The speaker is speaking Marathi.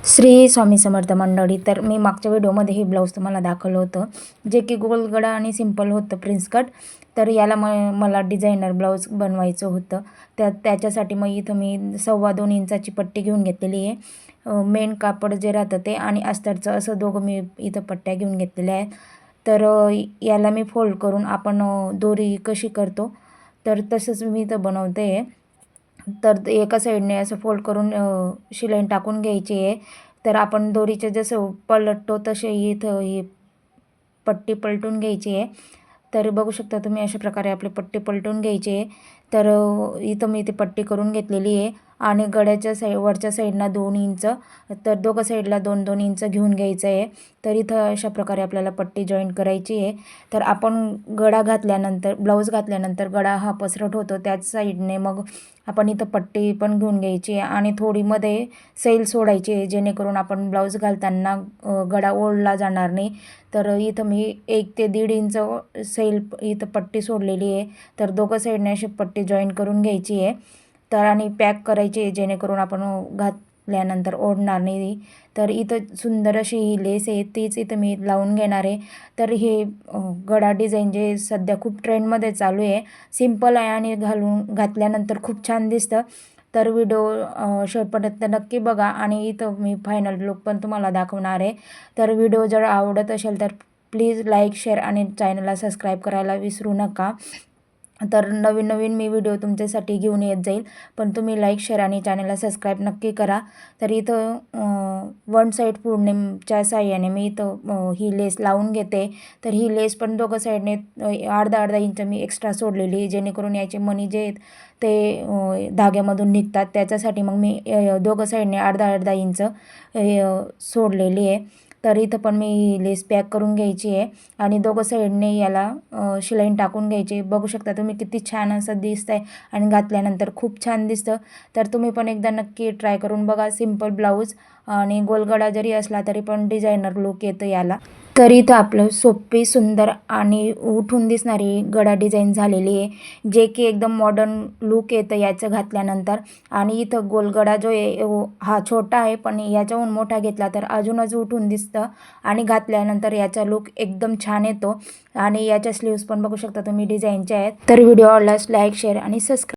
श्री स्वामी समर्थ मंडळी. तर मी मागच्या व्हिडिओमध्ये हे ब्लाऊज तुम्हाला दाखवलं होतं, जे की गोलगळा आणि सिंपल होतं प्रिन्स कट. तर याला मला डिझायनर ब्लाऊज बनवायचं होतं. त्याच्यासाठी मग इथं मी 2.25 इंचाची पट्टी घेऊन घेतलेली आहे. मेन कापड जे राहतं ते आणि अस्तरचं असं दोघं मी इथं पट्ट्या घेऊन घेतलेल्या आहेत. तर याला मी फोल्ड करून आपण दोरी कशी करतो तर तसंच मी इथं बनवते आहे. तर एका साईडने असं फोल्ड करून शिलाई टाकून घ्यायची आहे. तर आपण दोरीचे जसं पलटतो तसे इथं ही पट्टी पलटून घ्यायची आहे. तर बघू शकता तुम्ही अशा प्रकारे आपली पट्टी पलटून घ्यायची आहे. तर इथं मी ती पट्टी करून घेतलेली आहे आणि गळ्याच्या वरच्या साईडला 2 इंच, तर दोघं साईडला 2-2 इंच घेऊन घ्यायचं आहे. तर इथं अशा प्रकारे आपल्याला पट्टी जॉईन करायची आहे. तर आपण गळा घातल्यानंतर ब्लाऊज घातल्यानंतर गळा हा पसरट होतो, त्याच साईडने मग आपण इथं पट्टी पण घेऊन घ्यायची आहे आणि थोडी मध्ये सैल सोडायची आहे, जेणेकरून आपण ब्लाऊज घालताना गळा ओढला जाणार नाही. तर इथं मी 1 ते 1.5 इंच सैल इथं पट्टी सोडलेली आहे. तर दोघं साईडने अशी पट्टी जॉईन करून घ्यायची आहे. तर आणि पॅक करायची आहे, जेणेकरून आपण घातल्यानंतर ओढणार नाही. तर इथं सुंदर अशी ही लेस आहे, तीच इथं मी लावून घेणार आहे. तर हे गळा डिझाईन जे सध्या खूप ट्रेंडमध्ये चालू आहे, सिंपल आहे आणि घातल्यानंतर खूप छान दिसतं. तर व्हिडिओ शेवटपर्यंत नक्की बघा आणि इथं मी फायनल लुक पण तुम्हाला दाखवणार आहे. तर व्हिडिओ जर आवडत असेल तर प्लीज लाईक, शेअर आणि चॅनलला सबस्क्राईब करायला विसरू नका. तर नवीन मी व्हिडिओ तुमच्यासाठी घेऊन येत जाईल, पण तुम्ही लाईक, शेअर आणि चॅनलला सबस्क्राईब नक्की करा. तर इथं वन साईड पूर्णिमच्या साह्याने मी इथं ही लेस लावून घेते. तर ही लेस पण दोघं साईडने अर्धा इंच मी एक्स्ट्रा सोडलेली आहे, जेणेकरून याचे मणी जे आहेत ते धाग्यामधून निघतात. त्याच्यासाठी मग मी दोघं साईडने अर्धा इंच सोडलेली आहे. तर इथं पण मी लेस पॅक करून घ्यायची आहे आणि दोघं साईडने याला शिलाई टाकून घ्यायची. बघू शकता तुम्ही किती छान असं दिसतं आहे आणि घातल्यानंतर खूप छान दिसतं. तर तुम्ही पण एकदा नक्की ट्राय करून बघा. सिंपल ब्लाऊज आणि गोलगळा जरी असला तरी पण डिझायनर लुक येतं याला. तर इथं आपलं सोपी, सुंदर आणि उठून दिसणारी गळा डिझाईन झालेली आहे, जे की एकदम मॉडर्न लुक येतं याचं घातल्यानंतर. आणि इथं गोलगळा जो आहे हा छोटा आहे, पण याच्याहून मोठा घेतला तर अजूनच उठून दिसतं आणि घातल्यानंतर याचा लुक एकदम छान येतो. आणि याच्या स्लीव्स पण बघू शकता तुम्ही डिझाईनच्या आहेत. तर व्हिडिओ आवडल्यास लाईक, शेअर आणि सबस्क्राईब